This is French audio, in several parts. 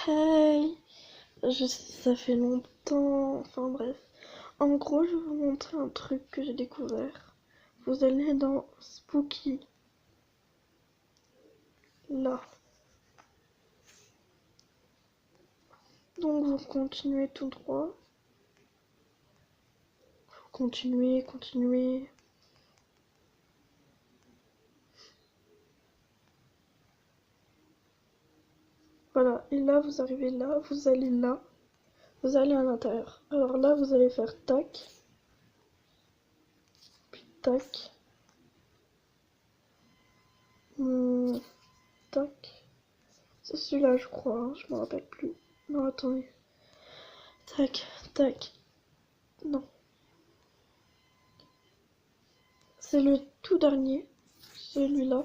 Hey, je sais, ça fait longtemps, enfin bref. En gros, je vais vous montrer un truc que j'ai découvert. Vous allez dans Spooky, là. Donc vous continuez tout droit. Vous continuez, continuez. Voilà, et là vous arrivez là, vous allez là, vous allez à l'intérieur. Alors là vous allez faire tac, puis tac, hmm, tac. C'est celui-là je crois, hein, je me rappelle plus. Non attendez. Tac, tac. Non. C'est le tout dernier, celui-là.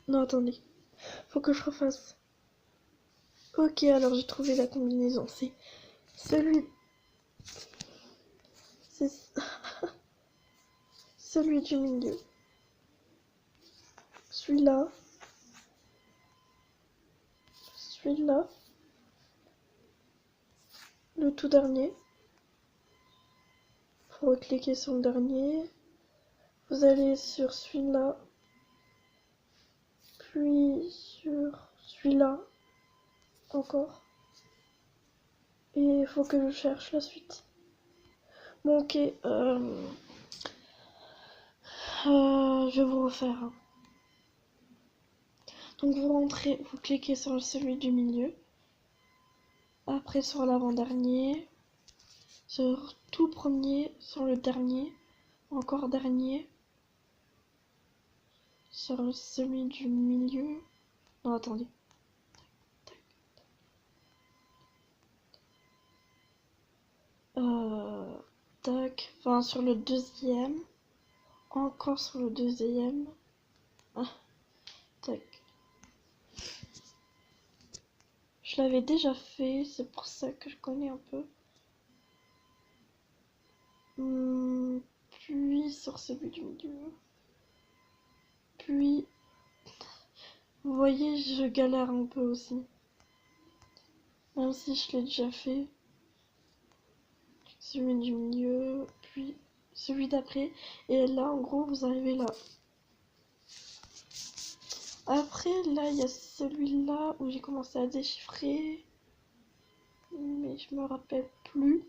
Non attendez, faut que je refasse. Ok, alors j'ai trouvé la combinaison. C'est celui. C'est celui du milieu. Celui-là. Celui-là. Le tout dernier. Faut recliquer sur le dernier. Vous allez sur celui-là. Puis sur celui-là. Encore. Et il faut que je cherche la suite. Bon ok. Je vais vous refaire, hein. Donc vous rentrez, vous cliquez sur celui du milieu. Après sur l'avant-dernier. Sur tout premier, sur le dernier. Encore dernier. Sur celui du milieu. Non attendez. Tac. Enfin sur le deuxième. Encore sur le deuxième. Ah, tac. Je l'avais déjà fait, c'est pour ça que je connais un peu. Puis sur celui du milieu. Puis, vous voyez, je galère un peu aussi. Même si je l'ai déjà fait. Celui du milieu, puis celui d'après. Et là, en gros, vous arrivez là. Après, là, il y a celui-là où j'ai commencé à déchiffrer. Mais je me rappelle plus.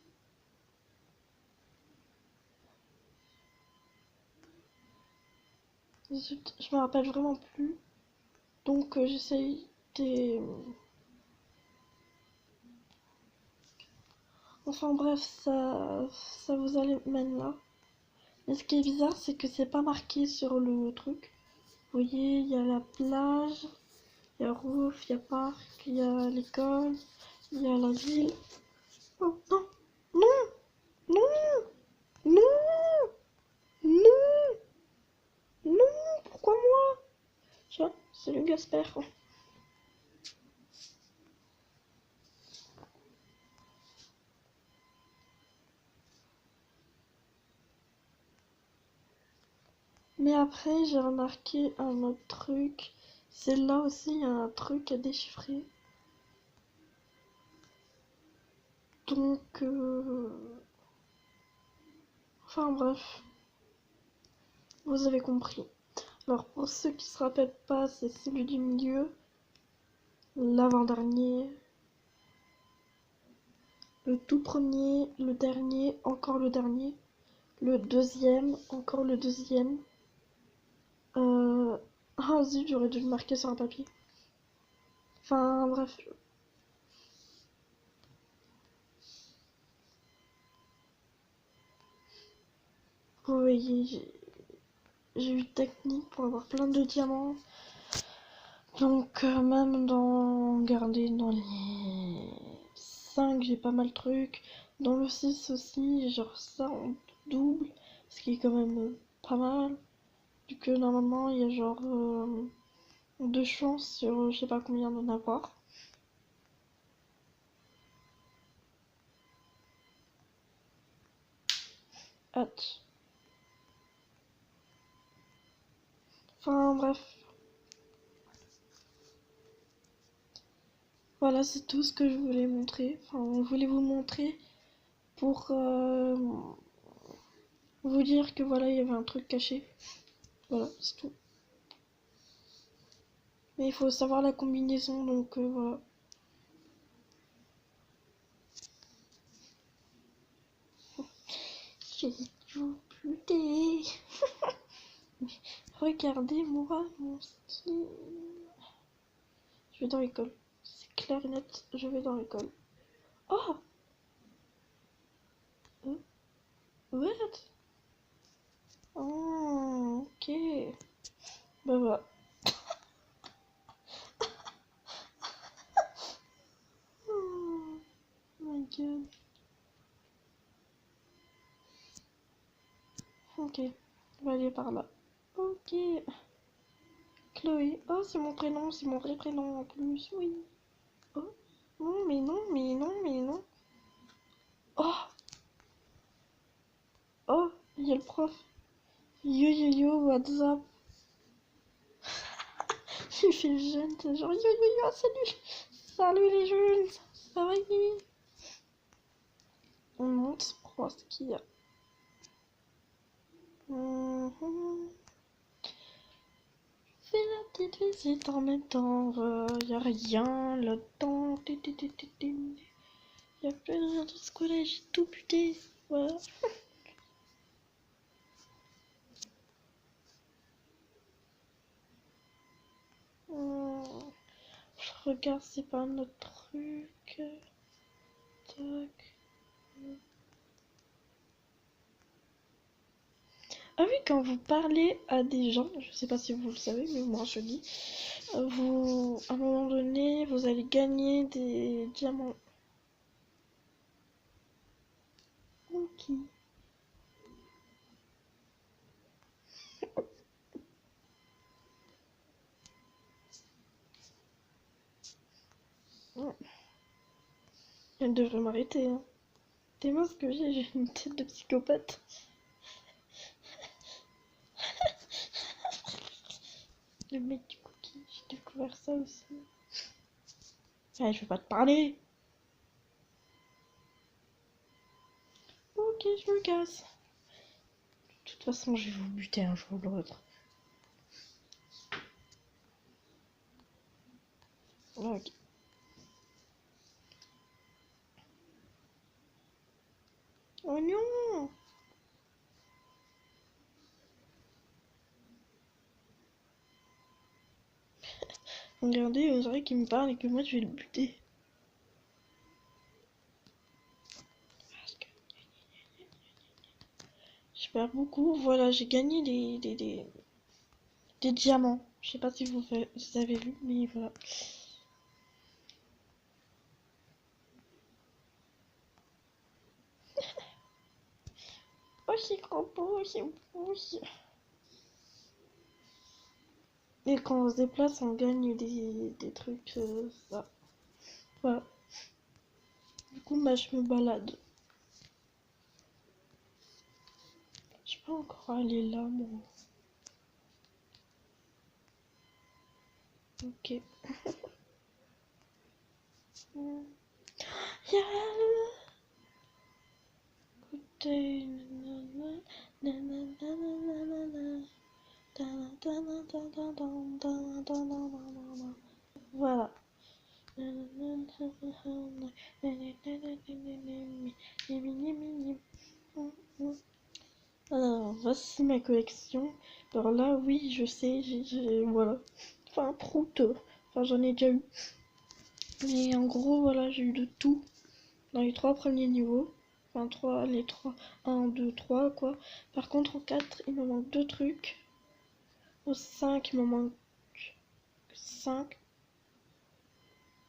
Je me rappelle vraiment plus. Donc j'essaye des... Enfin bref, ça vous amène là. Mais ce qui est bizarre, c'est que c'est pas marqué sur le truc. Vous voyez, il y a la plage, il y a roof, il y a parc, il y a l'école, il y a la ville. Oh non, non, non, non, non, non, pourquoi moi? Tiens, c'est le Gasper. Mais après, j'ai remarqué un autre truc. C'est là aussi, il y a un truc à déchiffrer. Donc, enfin bref, vous avez compris. Alors pour ceux qui se rappellent pas, c'est celui du milieu, l'avant-dernier, le tout premier, le dernier, encore le dernier, le deuxième, encore le deuxième. Ah zut, j'aurais dû le marquer sur un papier. Enfin bref. Vous voyez, j'ai eu technique pour avoir plein de diamants. Donc même dans garder dans les 5 j'ai pas mal de trucs. Dans le 6 aussi, genre ça en double, ce qui est quand même pas mal. Vu que normalement il y a genre 2 chances sur je sais pas combien d'en avoir. Hâte. Enfin bref. Voilà, c'est tout ce que je voulais montrer. Enfin, je voulais vous montrer pour vous dire que voilà, il y avait un truc caché. Voilà, c'est tout. Mais il faut savoir la combinaison, donc voilà. J'ai tout buté. Regardez-moi mon style. Je vais dans l'école. C'est clair et net, je vais dans l'école. Oh! What? Oh, ok. Bah voilà. Oh my god. Ok, on va aller par là. Ok. Chloé. Oh, c'est mon prénom, c'est mon vrai prénom en plus, oui. Oh, non, mais non, mais non, mais non. Oh, oh, il y a le prof. Yo yo yo, what's up? Il fait jeune, c'est genre yo yo yo, salut. Salut les jeunes, ça va? On monte pour voir ce qu'il y a. Fais la petite visite en même temps, y a rien là-dedans. Y a plus rien dans ce collège, j'ai tout buté. Voilà. Je regarde, c'est pas un autre truc. Tac. Ah oui, quand vous parlez à des gens, je sais pas si vous le savez, mais moi je dis, vous, à un moment donné, vous allez gagner des diamants. Ok. Elle devrait m'arrêter, hein. T'es moi ce que j'ai une tête de psychopathe. Le mec du cookie, j'ai découvert ça aussi. Ah, je vais pas te parler. Ok, je me casse. De toute façon, je vais vous buter un jour ou l'autre. Ok. Oh non! Regardez, on dirait qu'il me parle et que moi je vais le buter. Je perds beaucoup. Voilà, j'ai gagné des diamants. Je sais pas si vous avez vu, mais voilà. Oh, c'est trop beau, c'est beau. Et quand on se déplace, on gagne des trucs, ça. Voilà. Du coup, bah, je me balade. Je suis pas encore aller là, moi. Ok. Yeah. Écoutez. Voilà. Alors, voici ma collection. Alors là, oui, je sais, voilà. Enfin, prout. Enfin, j'en ai déjà eu. Mais en gros, voilà, j'ai eu de tout dans les 3 premiers niveaux. Enfin, les 3, 1, 2, 3, quoi. Par contre, au 4, il me manque 2 trucs. Au 5, il me manque 5.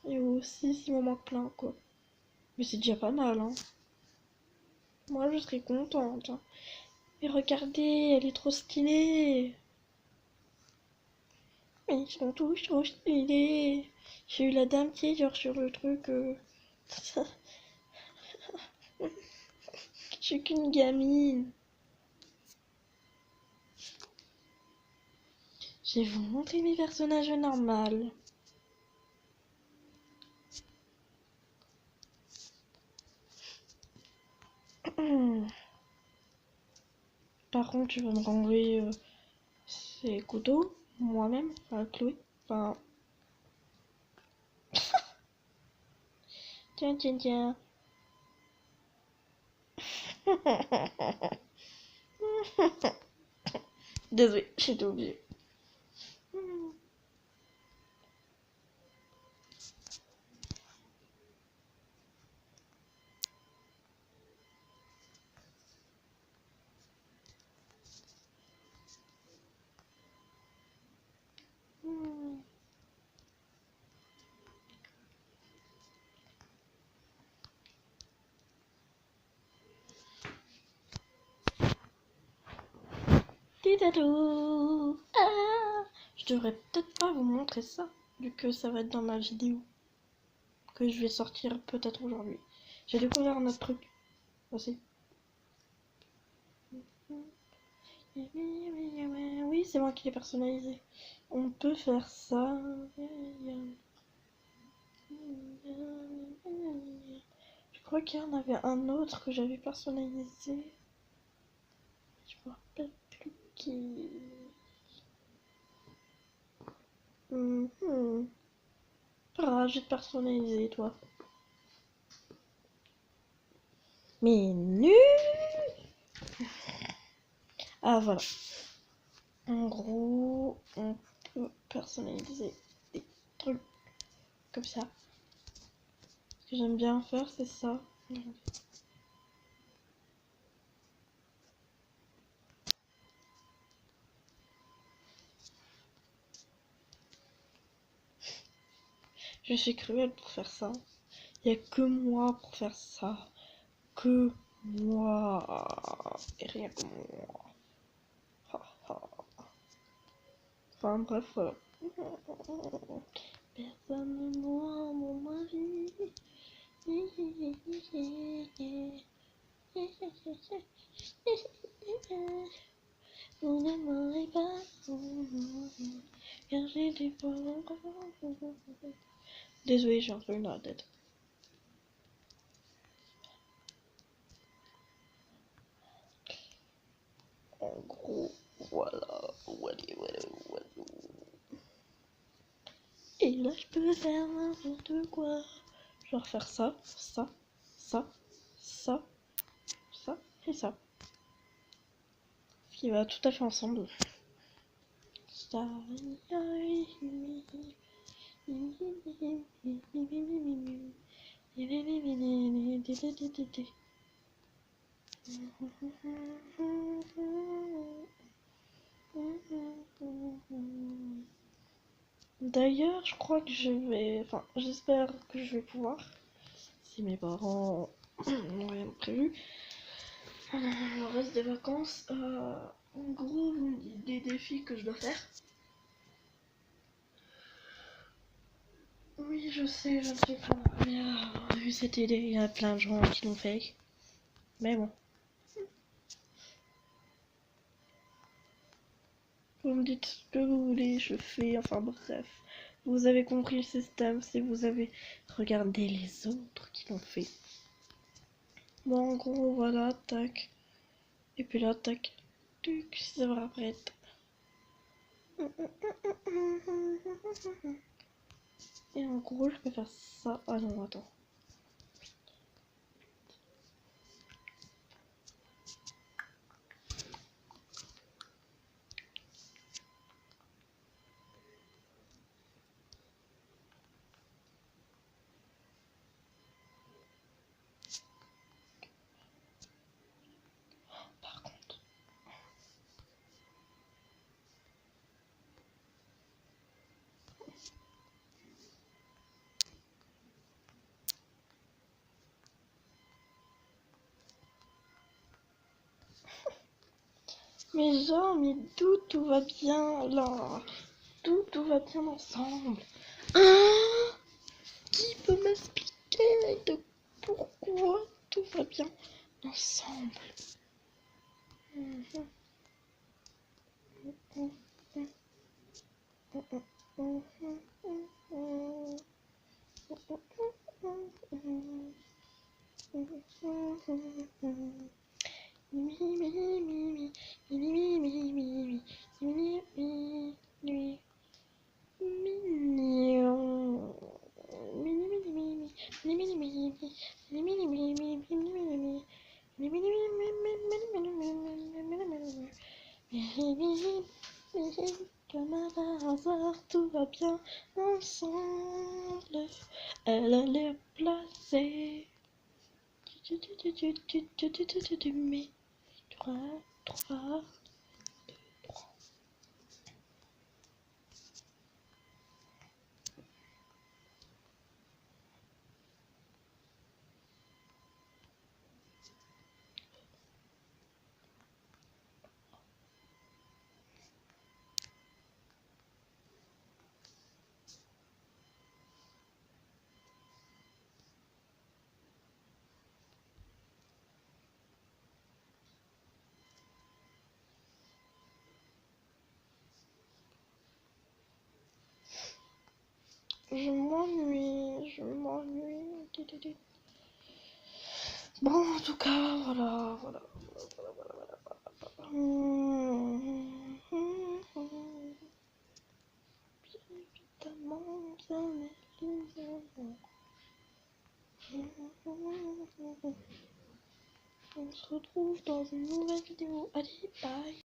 Et au 6, il me manque plein, quoi. Mais c'est déjà pas mal, hein. Moi, je serais contente. Mais regardez, elle est trop stylée. Mais ils sont tous trop stylés. J'ai eu la dame qui est genre sur le truc. Je suis qu'une gamine. J'ai monté mes personnages normaux. Par contre, tu vas me renvoyer ces couteaux, moi-même, enfin Chloé. Enfin. Tiens, tiens, tiens. Désolée, j'étais obligée. Titatou. Ah, je devrais peut-être pas vous montrer ça, vu que ça va être dans ma vidéo que je vais sortir peut-être aujourd'hui. J'ai découvert un autre truc aussi. Oui, c'est moi qui l'ai personnalisé. On peut faire ça. Je crois qu'il y en avait un autre que j'avais personnalisé. Je me rappelle plus qui. Ah, je vais te personnaliser, toi. Mais nul. Ah, voilà. En gros, on peut personnaliser des trucs comme ça. Ce que j'aime bien faire, c'est ça. Je suis cruelle pour faire ça. Il n'y a que moi pour faire ça. Que moi. Et rien que moi. Enfin bref, voilà. Personne ne moi, mon mari. Vous ne m'aurez pas, car j'ai des points encore. Désolé, j'ai un truc dans la tête. En gros, voilà. Et là, je peux faire n'importe quoi. Genre faire ça, ça, ça, ça, ça et ça. Ce qui va tout à fait ensemble. D'ailleurs, je crois que je vais... Enfin, j'espère que je vais pouvoir, si mes parents n'ont rien de prévu, le reste des vacances, en gros, des défis que je dois faire. Oui, je sais, je ne suis pas la première à avoir eu cette idée. Il y a plein de gens qui l'ont fait. Mais bon. Vous me dites ce que vous voulez, je fais, enfin bref. Vous avez compris le système si vous avez regardé les autres qui l'ont fait. Bon, en gros, voilà, tac. Et puis là, tac. Tuc, ça va apparaître. Et en gros, je peux faire ça. Ah non, attends. Par contre. Mais genre, mais d'où tout va bien là? D'où tout va bien ensemble? Hein? Qui peut m'expliquer de pourquoi tout va bien ensemble? Comme un hasard, tout va bien ensemble. Elle a l'air placée. Mais 3, 3. Je m'ennuie. Bon, en tout cas, voilà. Bien évidemment, bien évidemment. On se retrouve dans une nouvelle vidéo. Allez, bye.